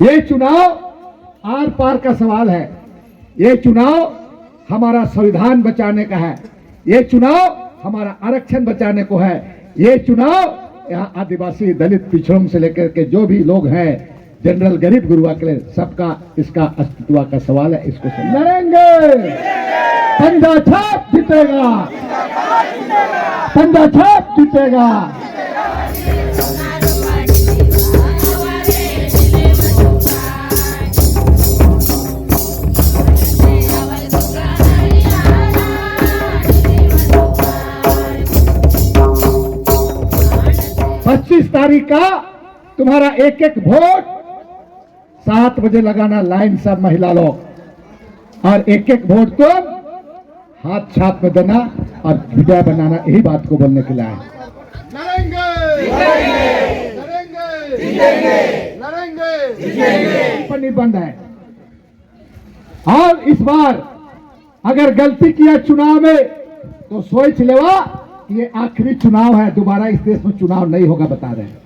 ये चुनाव आर पार का सवाल है। ये चुनाव हमारा संविधान बचाने का है। ये चुनाव हमारा आरक्षण बचाने को है। ये चुनाव यहाँ आदिवासी, दलित, पिछड़ों से लेकर के जो भी लोग हैं, जनरल, गरीब गुरुआ के लिए सबका इसका अस्तित्व का सवाल है। इसको लड़ेंगे। पंजा छाप जीतेगा। पंजा छाप जीतेगा। 25 तारीख का तुम्हारा एक एक वोट 7 बजे लगाना लाइन, सब महिला लोग, और एक एक वोट तुम हाथ छाप में देना और विजय बनाना। यही बात को बोलने के लिए आए। लड़ेंगे बंद है। और इस बार अगर गलती किया चुनाव में तो सोच लेवा ये आखिरी चुनाव है, दोबारा इस देश में चुनाव नहीं होगा, बता रहे हैं।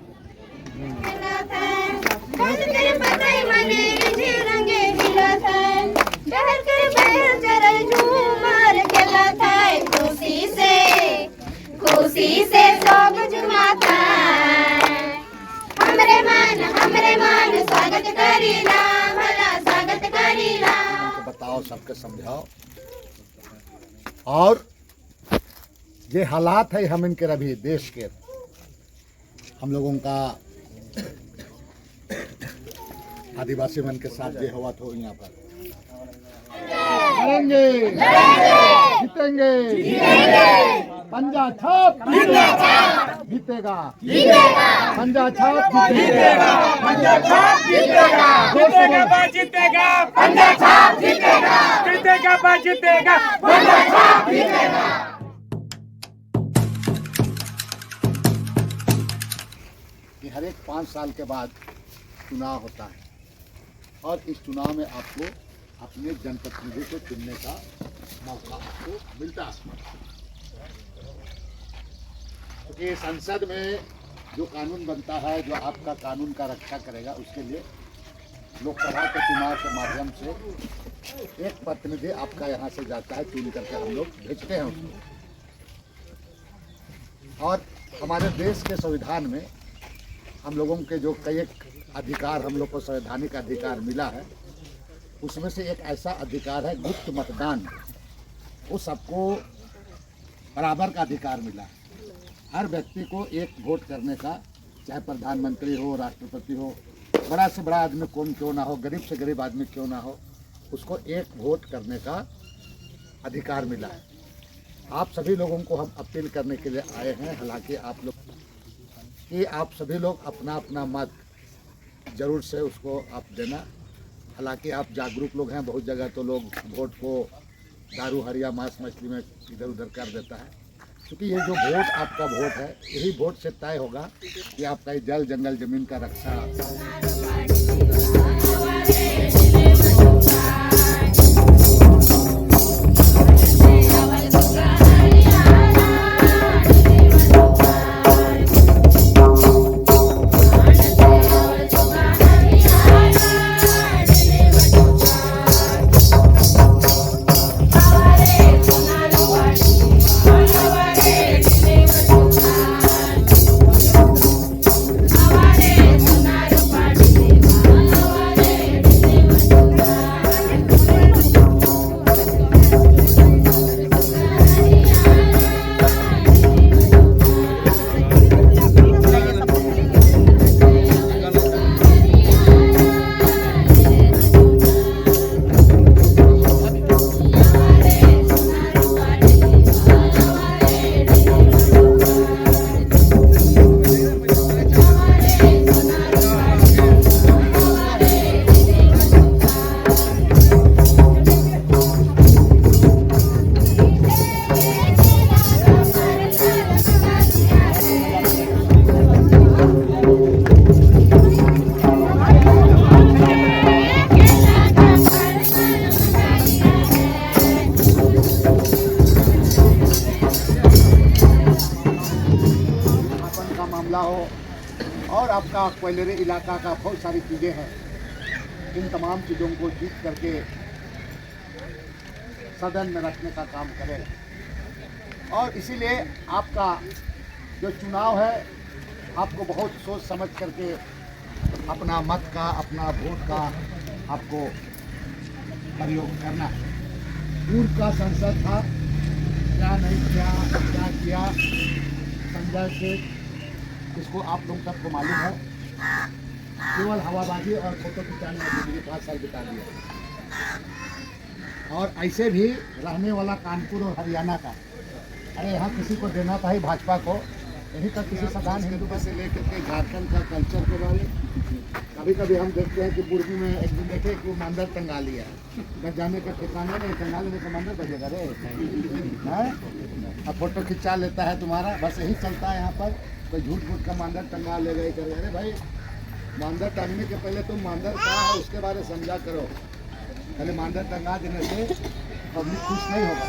बताओ, सबके समझाओ। और ये हालात है हम इनके अभी देश के, हम लोगों का आदिवासी मन के साथ ये हुआ तो यहाँ पर लड़ेंगे, जीतेंगे, पंजा छाप जीतेगा, पंजा छाप जीतेगा, पंजा छाप जीतेगा, जीतेगा, जीतेगा, पंजा छाप जीतेगा, जीतेगा, जीतेगा, पंजा छाप जीतेगा। हर एक 5 साल के बाद चुनाव होता है और इस चुनाव में आपको अपने जनप्रतिनिधि को चुनने का मौका आपको मिलता है। क्योंकि संसद में जो कानून बनता है, जो आपका कानून का रक्षा करेगा, उसके लिए लोकसभा के चुनाव के माध्यम से एक प्रतिनिधि आपका यहाँ से जाता है, चुन करके हम लोग भेजते हैं उसको। और हमारे देश के संविधान में हम लोगों के जो कई एक अधिकार हम लोग को संवैधानिक अधिकार मिला है, उसमें से एक ऐसा अधिकार है गुप्त मतदान। वो सबको बराबर का अधिकार मिला है। हर व्यक्ति को एक वोट करने का, चाहे प्रधानमंत्री हो, राष्ट्रपति हो, बड़ा से बड़ा आदमी कौन क्यों ना हो, गरीब से गरीब आदमी क्यों ना हो, उसको एक वोट करने का अधिकार मिला है। आप सभी लोगों को हम अपील करने के लिए आए हैं, हालांकि आप लोग कि आप सभी लोग अपना अपना मत जरूर से उसको आप देना। हालांकि आप जागरूक लोग हैं, बहुत जगह तो लोग वोट को दारू, हरिया, मांस मछली में इधर उधर कर देता है। क्योंकि ये जो वोट आपका वोट है, यही वोट से तय होगा कि आपका जल, जंगल, जमीन का रक्षा। हो और आपका क्वालिटी इलाका का बहुत सारी चीज़ें हैं, इन तमाम चीज़ों को जीत करके सदन में रखने का काम करें। और इसीलिए आपका जो चुनाव है आपको बहुत सोच समझ करके अपना मत का, अपना वोट का आपको प्रयोग करना है। पूर्व का संसद था, क्या नहीं किया, क्या किया, संजय सेठ, इसको आप लोग सबको मालूम है। केवल हवाबाजी और फोटो खिंचाने में जिंदगी 5 साल बिता दिया। और ऐसे भी रहने वाला कानपुर और हरियाणा का, अरे यहाँ किसी को देना था ही भाजपा को, यहीं तक किसी साधारण हिंदू से लेकर के झारखंड का कल्चर के बारे। कभी कभी हम देखते हैं कि पूर्वी में एक दिन देखे कि वो मंदिर टंगा लिया, न जाने के ठिकाने नहीं, टंगा लेने का मंदिर बजेगा रे है। अब फोटो खिंचा लेता है तुम्हारा, बस यही चलता है यहाँ पर। कोई झूठ मूठ का मंदिर टंगा ले गई कर, अरे भाई मंदिर टंगने के पहले तुम मंदिर क्या है उसके बारे में समझा करो। पहले मंदिर टंगा देने से पब्लिक खुश नहीं होगा।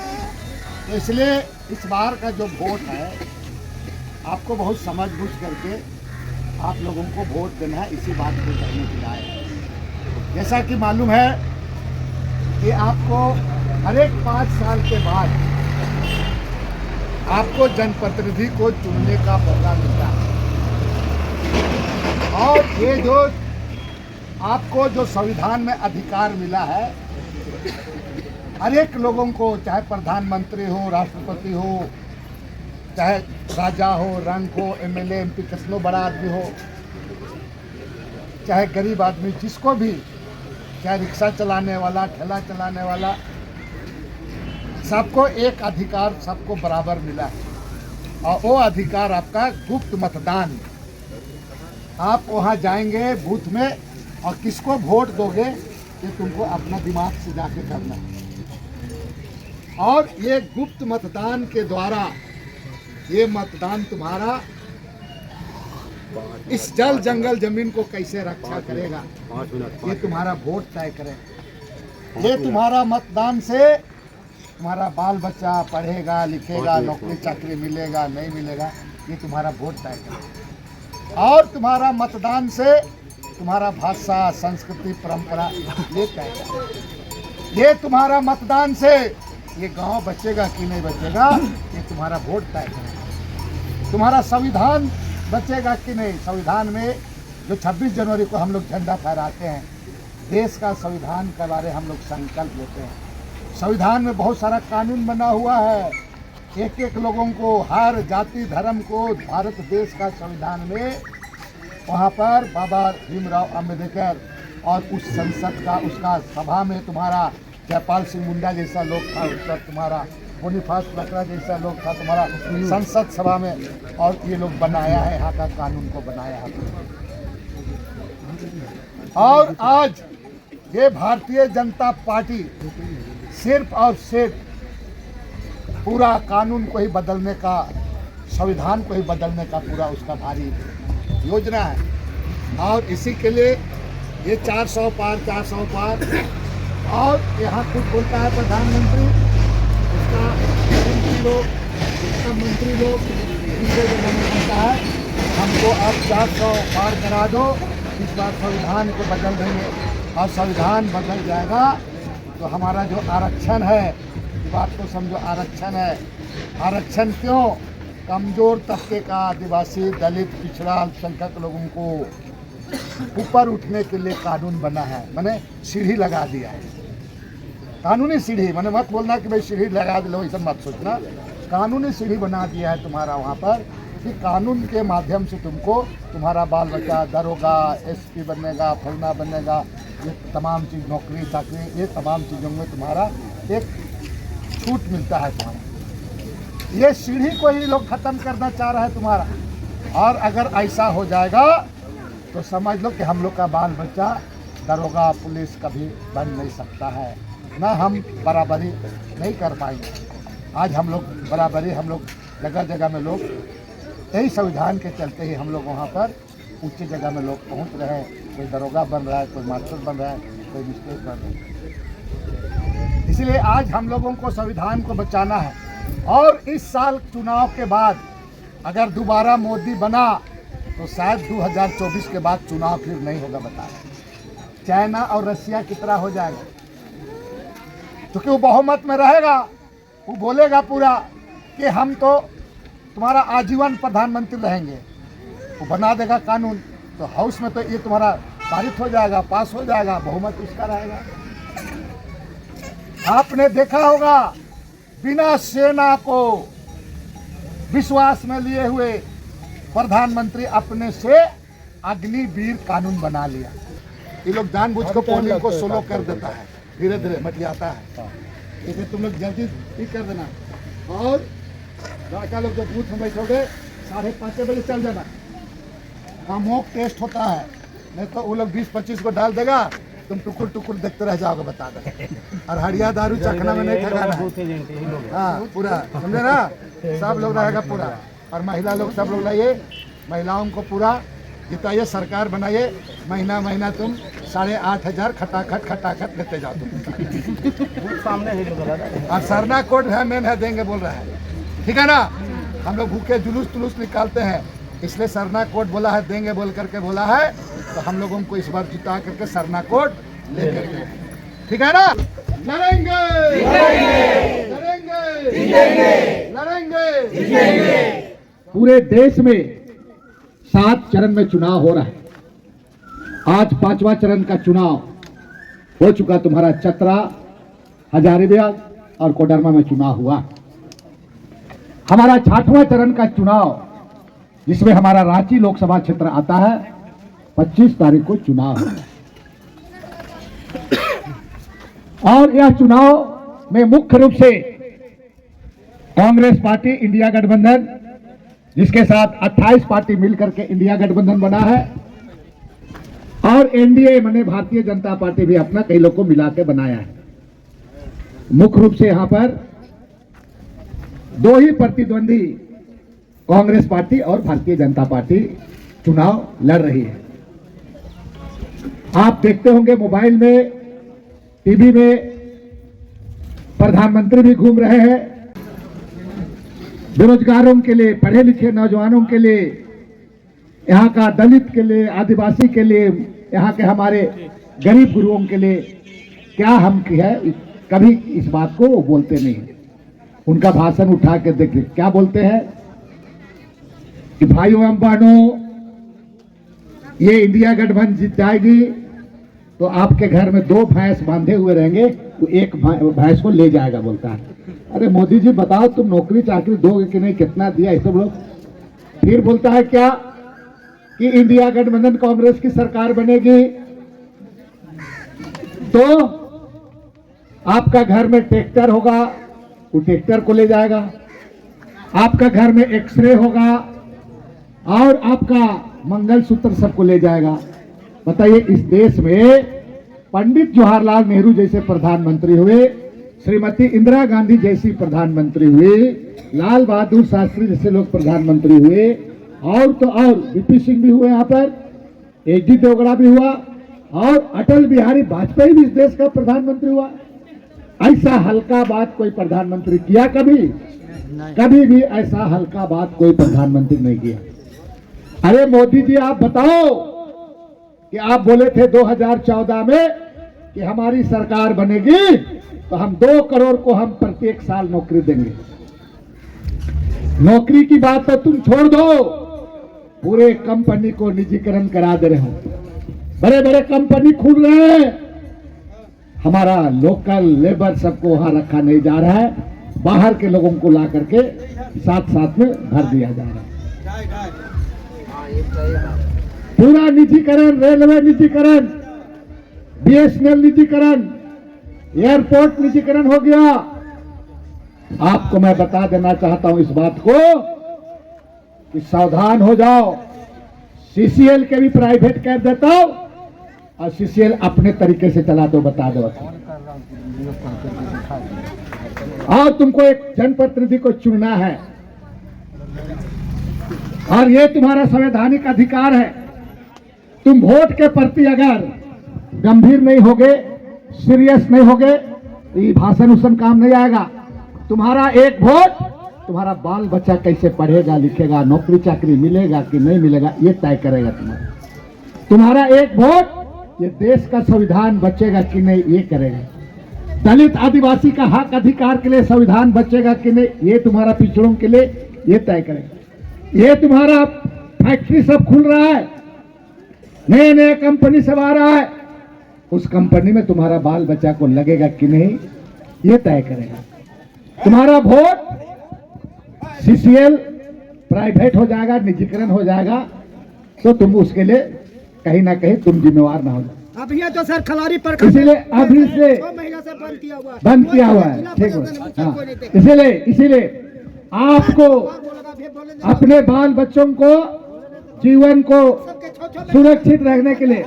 तो इसलिए इस बार का जो वोट है आपको बहुत समझ बूझ करके आप लोगों को वोट देना है, इसी बात को करने के लिए आए हैं। जैसा कि मालूम है कि आपको हर एक 5 साल के बाद आपको जनप्रतिनिधि को चुनने का मौका मिलता है। और ये जो आपको जो संविधान में अधिकार मिला है, हर एक लोगों को, चाहे प्रधानमंत्री हो, राष्ट्रपति हो, चाहे राजा हो, रंग हो, एमएलए एमपी किसनो बड़ा आदमी हो, चाहे गरीब आदमी, जिसको भी, चाहे रिक्शा चलाने वाला, ठेला चलाने वाला, सबको एक अधिकार, सबको बराबर मिला है। और वो अधिकार आपका गुप्त मतदान। आप वहाँ जाएंगे बूथ में और किसको वोट दोगे ये तुमको अपना दिमाग से जाके करना है। और ये गुप्त मतदान के द्वारा ये मतदान तुम्हारा इस जल जंगल जमीन को कैसे रक्षा करेगा, ये तुम्हारा वोट तय करेगा। ये तुम्हारा मतदान से तुम्हारा बाल बच्चा पढ़ेगा, लिखेगा, नौकरी चाकरी मिलेगा नहीं मिलेगा, ये तुम्हारा वोट तय करेगा। और तुम्हारा मतदान से तुम्हारा भाषा, संस्कृति, परंपरा ये तय करेगा। ये तुम्हारा मतदान से ये गांव बचेगा कि नहीं बचेगा, ये तुम्हारा वोट तय करेगा। तुम्हारा संविधान बचेगा कि नहीं। संविधान में जो 26 जनवरी को हम लोग झंडा फहराते हैं, देश का संविधान के बारे हम लोग संकल्प लेते हैं। संविधान में बहुत सारा कानून बना हुआ है, एक एक लोगों को, हर जाति धर्म को, भारत देश का संविधान में वहाँ पर बाबा भीमराव अम्बेडकर और उस संसद का, उसका सभा में तुम्हारा जयपाल सिंह मुंडा जैसा लोग था, उस पर तुम्हारा बोनीफास लकड़ा जैसा लोग था तुम्हारा संसद सभा में, और ये लोग बनाया है, यहाँ का कानून को बनाया है। और आज ये भारतीय जनता पार्टी सिर्फ और सिर्फ पूरा कानून को ही बदलने का, संविधान को ही बदलने का पूरा उसका भारी योजना है। और इसी के लिए ये 400 पार 400 पार, और यहाँ कुछ बोलता है प्रधानमंत्री, उसका मंत्री लोग, उसका मंत्री लोग दूसरे जगह में बोलता है हमको अब 400 पार करा दो, इस बार संविधान को बदल देंगे। और संविधान बदल जाएगा तो हमारा जो आरक्षण है, बात को समझो, आरक्षण है। आरक्षण क्यों? कमजोर तबके का, आदिवासी, दलित, पिछड़ा, अल्पसंख्यक लोगों को ऊपर उठने के लिए कानून बना है। मैंने सीढ़ी लगा दिया है, कानूनी सीढ़ी। मैंने मत बोलना कि भाई सीढ़ी लगा दे लो, ऐसा मत सोचना। कानूनी सीढ़ी बना दिया है तुम्हारा वहाँ पर, कि कानून के माध्यम से तुमको, तुम्हारा बाल बच्चा दरोगा, एसपी बनेगा, फलना बनेगा, ये तमाम चीज़, नौकरी चाकरी, ये तमाम चीज़ों में तुम्हारा एक छूट मिलता है तुम्हारा। ये सीढ़ी को ही लोग खत्म करना चाह रहे हैं तुम्हारा। और अगर ऐसा हो जाएगा तो समझ लो कि हम लोग का बाल बच्चा दरोगा, पुलिस कभी बन नहीं सकता है, ना हम बराबरी नहीं कर पाएंगे। आज हम लोग बराबरी, हम लोग जगह जगह में लोग, यही संविधान के चलते ही हम लोग वहाँ पर ऊंची जगह में लोग पहुँच रहे हैं। कोई दरोगा बन रहा है, कोई मास्टर बन रहा है, कोई मिस्टेक बन रहा है। इसलिए आज हम लोगों को संविधान को बचाना है। और इस साल चुनाव के बाद अगर दोबारा मोदी बना तो शायद 2024 के बाद चुनाव फिर नहीं होगा, बता रहे। चाइना और रसिया की तरह हो जाएगा, क्योंकि वो बहुमत में रहेगा। वो बोलेगा पूरा कि हम तो तुम्हारा आजीवन प्रधानमंत्री रहेंगे। वो बना देगा कानून, तो हाउस में तो ये तुम्हारा पारित हो जाएगा, पास हो जाएगा, बहुमत उसका रहेगा। आपने देखा होगा, बिना सेना को विश्वास में लिए हुए प्रधानमंत्री अपने से अग्निवीर कानून बना लिया। ये लोग जानबूझ को पोलिंग को स्लो कर देता है, धीरे धीरे मटियाता है। इसे तुम लोग जल्दी ठीक कर देना, और लड़का लोग जो बूथ में बैठोगे 5:30 बजे चल जाना। हाँ, मॉक टेस्ट होता है, नहीं तो वो लोग 20-25 को डाल देगा, तुम टुकुर टुकुर देखते रह जाओगे, बता दे। और हड़िया दारू चखना में नहीं ठगाना है। हाँ, पूरा समझे ना, सब लोग रहेगा पूरा। और महिला लोग सब लोग लाइए, महिलाओं को पूरा जिताइए, सरकार बनाइए। महीना महीना तुम 8,500 खटाखट लेते जाओ तुम सामने ही। और सरना कोड है, मेन है, देंगे बोल रहा है, ठीक है ना। हम लोग भूखे जुलूस तुलूस निकालते हैं, इसलिए सरना कोड बोला है, देंगे बोल करके बोला है। तो हम लोगों को इस बार जिता करके सरना कोड ले करके, ठीक है ना। लड़ेंगे लड़ेंगे। पूरे देश में 7 चरण में चुनाव हो रहा है। आज 5वां चरण का चुनाव हो चुका। तुम्हारा चतरा, हजारीबाग और कोडरमा में चुनाव हुआ। हमारा 6वां चरण का चुनाव, जिसमें हमारा रांची लोकसभा क्षेत्र आता है, 25 तारीख को चुनाव है। और यह चुनाव में मुख्य रूप से कांग्रेस पार्टी, इंडिया गठबंधन, जिसके साथ 28 पार्टी मिलकर के इंडिया गठबंधन बना है, और एनडीए माने भारतीय जनता पार्टी भी अपना कई लोग को मिला के बनाया है। मुख्य रूप से यहां पर 2 ही प्रतिद्वंदी, कांग्रेस पार्टी और भारतीय जनता पार्टी चुनाव लड़ रही है। आप देखते होंगे मोबाइल में, टीवी में, प्रधानमंत्री भी घूम रहे हैं। बेरोजगारों के लिए, पढ़े लिखे नौजवानों के लिए, यहाँ का दलित के लिए, आदिवासी के लिए, यहाँ के हमारे गरीब गुरुओं के लिए क्या हम की है, कभी इस बात को वो बोलते नहीं। उनका भाषण उठा के देखिए क्या बोलते हैं कि भाइयों एवं बहनों, ये इंडिया गठबंधन जीत जाएगी तो आपके घर में 2 भैंस बांधे हुए रहेंगे, तो एक भैंस को ले जाएगा, बोलता है। अरे मोदी जी बताओ, तुम नौकरी चाकरी दोगे कि नहीं, कितना दिया ये सब लोग। फिर बोलता है क्या कि इंडिया गठबंधन कांग्रेस की सरकार बनेगी तो आपका घर में ट्रैक्टर होगा, वो ट्रैक्टर को ले जाएगा। आपका घर में एक्सरे होगा और आपका मंगलसूत्र सबको ले जाएगा। बताइए, इस देश में पंडित जवाहरलाल नेहरू जैसे प्रधानमंत्री हुए, श्रीमती इंदिरा गांधी जैसी प्रधानमंत्री हुई, लाल बहादुर शास्त्री जैसे लोग प्रधानमंत्री हुए, और तो और वीपी सिंह भी हुए, यहाँ पर एचडी देवगड़ा भी हुआ, और अटल बिहारी वाजपेयी भी इस देश का प्रधानमंत्री हुआ। ऐसा हल्का बात कोई प्रधानमंत्री किया कभी? कभी भी ऐसा हल्का बात कोई प्रधानमंत्री नहीं किया। अरे मोदी जी, आप बताओ कि आप बोले थे 2014 में कि हमारी सरकार बनेगी तो हम 2 करोड़ को हम प्रत्येक साल नौकरी देंगे। नौकरी की बात तो तुम छोड़ दो, पूरे कंपनी को निजीकरण करा दे रहे हो। बड़े बड़े कंपनी खुल रहे हैं, हमारा लोकल लेबर सबको वहां रखा नहीं जा रहा है, बाहर के लोगों को ला करके साथ साथ में भर दिया जा रहा है। पूरा निजीकरण, रेलवे निजीकरण, बीएसएनएल निजीकरण, एयरपोर्ट निजीकरण हो गया। आपको मैं बता देना चाहता हूं इस बात को कि सावधान हो जाओ। सीसीएल के भी प्राइवेट कर देता हूं और सीसीएल अपने तरीके से चला दो, बता दो। और तुमको एक जनप्रतिनिधि को चुनना है और ये तुम्हारा संवैधानिक अधिकार है। तुम वोट के प्रति अगर गंभीर नहीं होगे, सीरियस नहीं होगे, तो ये भाषण उसन काम नहीं आएगा। तुम्हारा एक वोट तुम्हारा बाल बच्चा कैसे पढ़ेगा लिखेगा, नौकरी चाकरी मिलेगा कि नहीं मिलेगा, ये तय करेगा। तुम्हारा एक वोट ये देश का संविधान बचेगा कि नहीं ये करेगा। दलित आदिवासी का हक अधिकार के लिए संविधान बचेगा कि नहीं ये तुम्हारा पिछड़ों के लिए ये तय करेगा। ये तुम्हारा फैक्ट्री सब खुल रहा है, नए नए कंपनी सब आ रहा है, उस कंपनी में तुम्हारा बाल बच्चा को लगेगा कि नहीं ये तय करेगा। तुम्हारा वोट सीसीएल प्राइवेट हो जाएगा, निजीकरण हो जाएगा, तो तुम उसके लिए कहीं ना कहीं तुम जिम्मेवार ना हो जाए। अब ये तो सर खलारी पर इसीलिए अभी से 6 महीना से बंद किया हुआ है। ठीक है। इसीलिए आपको अपने बाल बच्चों को जीवन को सुरक्षित रखने के लिए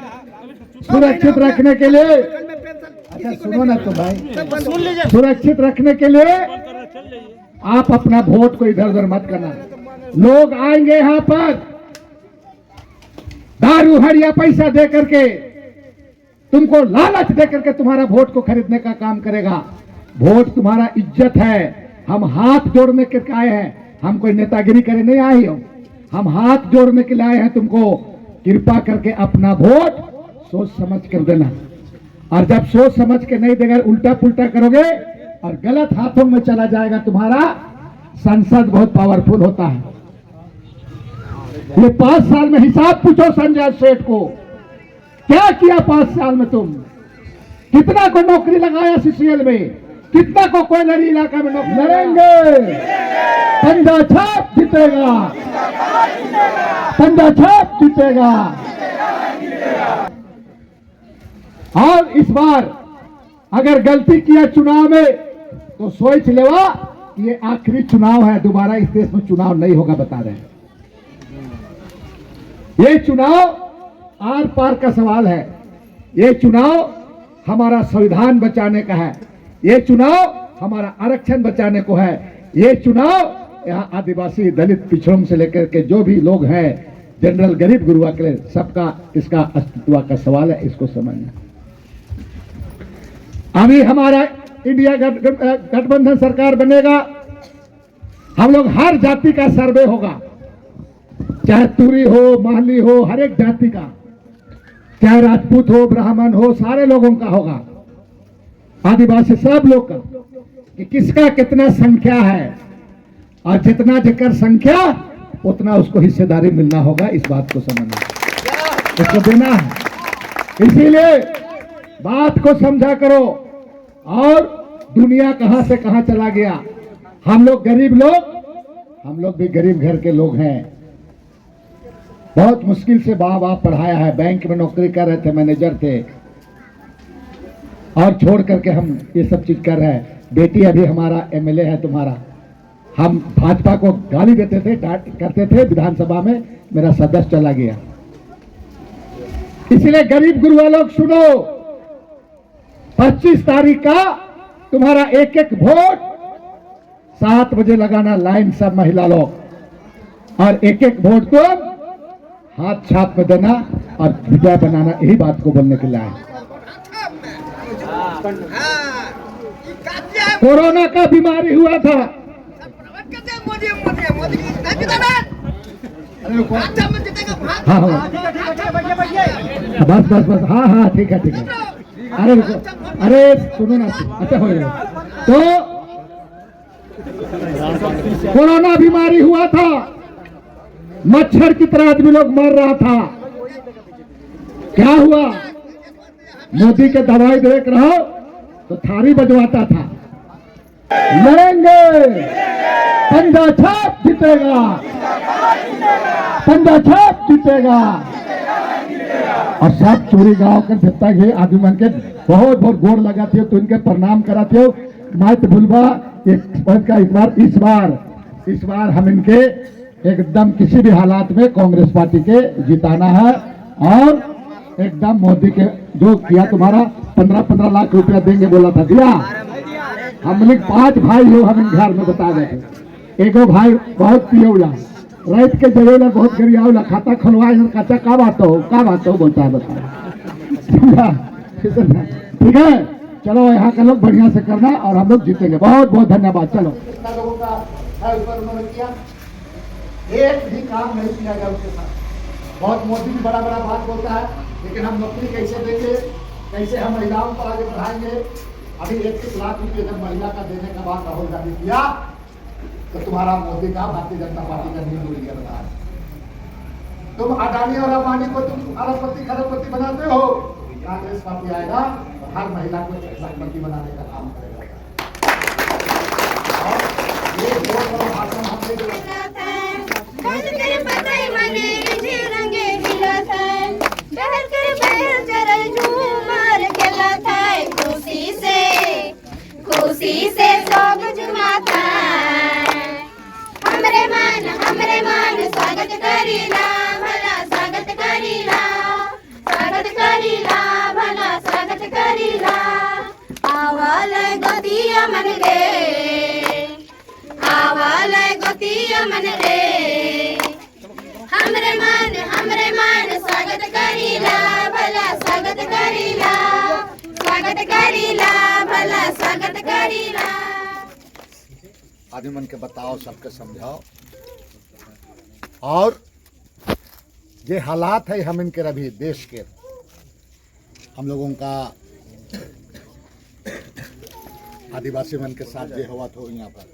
अच्छा सुनो ना तो भाई, सुरक्षित रखने के लिए आप अपना वोट को इधर उधर मत करना। लोग आएंगे यहाँ पर दारू हड़िया पैसा दे करके, तुमको लालच दे करके तुम्हारा वोट को खरीदने का काम करेगा। वोट तुम्हारा इज्जत है। हम हाथ जोड़ने के आए हैं, हम कोई नेतागिरी करे नहीं आए हो, हम हाथ जोड़ने के लिए आए हैं। तुमको कृपा करके अपना वोट सोच समझ कर देना, और जब सोच समझ के नहीं देगा उल्टा पुल्टा करोगे और गलत हाथों में चला जाएगा तुम्हारा। संसद बहुत पावरफुल होता है। ये 5 साल में हिसाब पूछो संजय सेठ को, क्या किया 5 साल में? तुम कितना को नौकरी लगाया सीसीएल में, कितना को कोयलरी इलाका में नौकरी लड़ेंगे। पंजा छाप जीतेगा, पंजा छाप जीतेगा। और इस बार अगर गलती किया चुनाव में तो सोच लेवा कि ये आखिरी चुनाव है, दोबारा इस देश में चुनाव नहीं होगा, बता रहे हैं। ये चुनाव आर पार का सवाल है। ये चुनाव हमारा संविधान बचाने का है। ये चुनाव हमारा आरक्षण बचाने को है। ये चुनाव यहाँ आदिवासी दलित पिछड़ों से लेकर के जो भी लोग हैं, जनरल गरीब गुरुआ के लिए सबका इसका अस्तित्व का सवाल है। इसको समझना। अभी हमारा इंडिया गठबंधन सरकार बनेगा, हम लोग हर जाति का सर्वे होगा, चाहे तुरी हो, महली हो, हर एक जाति का, चाहे राजपूत हो, ब्राह्मण हो, सारे लोगों का होगा, आदिवासी सब लोग का, कि किसका कितना संख्या है, और जितना जिक्र संख्या उतना उसको हिस्सेदारी मिलना होगा। इस बात को समझना, इसको देना है। इसीलिए बात को समझा करो। और दुनिया कहां से कहां चला गया। हम लोग गरीब लोग, हम लोग भी गरीब घर के लोग हैं। बहुत मुश्किल से बाप पढ़ाया है, बैंक में नौकरी कर रहे थे, मैनेजर थे, और छोड़ करके हम ये सब चीज कर रहे हैं। बेटी अभी हमारा एमएलए है तुम्हारा। हम भाजपा को गाली देते थे, डांट करते थे विधानसभा में, मेरा सदस्य चला गया। इसलिए गरीब गुरुआ लोग सुनो, 25 तारीख का तुम्हारा एक एक वोट 7 बजे लगाना, लाइन सब महिला लोग, और एक एक वोट को हाथ छाप में देना और विजय बनाना। यही बात को बोलने के लिए आए। कोरोना का बीमारी हुआ था, हाँ हाँ बस हाँ ठीक है। अरे रुको, अरे सुनो ना, अच्छा हो गया। तो कोरोना बीमारी हुआ था, मच्छर की तरह आदमी लोग मर रहा था। क्या हुआ? मोदी के दवाई देख रहा हो तो थारी बजवाता था। लड़ेंगे, पंजा छाप जीतेगा, पंजा छाप जीतेगा। और सब चोरी गांव के जितना ये आदमी मन के बहुत बहुत गोर लगाते हो, तो इनके प्रणाम कराते हो। मत भूलवा इस बार हम इनके एकदम किसी भी हालात में कांग्रेस पार्टी के जिताना है। और एकदम मोदी के जो किया तुम्हारा 15-15 लाख रुपया देंगे बोला था, दिया। हम लोग 5 भाई हो, हम इन घर में बता देते। एगो भाई बहुत पियोला, रात के जगह बहुत गरियावला, खाता खुलवाए काचा का बात हो बोलता है, बता। ठीक है, चलो यहाँ का लोग बढ़िया से करना और हम लोग जीतेंगे। बहुत बहुत धन्यवाद। चलो, एक भी काम नहीं किया गया उसके साथ। बहुत मोदी भी बड़ा बड़ा बात बोलता है, लेकिन हम नौकरी कैसे देंगे, कैसे हम महिलाओं को आगे बढ़ाएंगे। अभी 21 लाख रुपये अगर महिला का देने का बात राहुल गांधी किया तो तुम्हारा मोदी का भारतीय जनता पार्टी का नींद उड़ गया। तुम अडानी और अंबानी को तुम अरबपति खरबपति बनाते हो, कांग्रेस पार्टी आएगा और हर महिला को लखपति बनाने का काम करेगा। और ये बहुत बड़ा भाषण हमने जो खुशी से सोग जुमाता हमरे मन स्वागत करीला भला स्वागत करीला भला स्वागत करीला आवल गोतिया मन रे हमरे मन स्वागत करीला भला स्वागत करीला भला स्वागत करीला। आदमी मन के बताओ, सबके समझाओ। और ये हालात है हम इनके अभी देश के, हम लोगों का आदिवासी मन के साथ जो हुआ तो यहाँ पर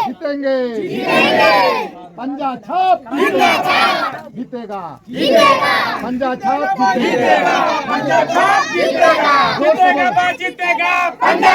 जीतेंगे पंजा छाप जीतेगा, पंजा छाप जीतेगा, जीतेगा, जीतेगा, जीतेगा, पंजा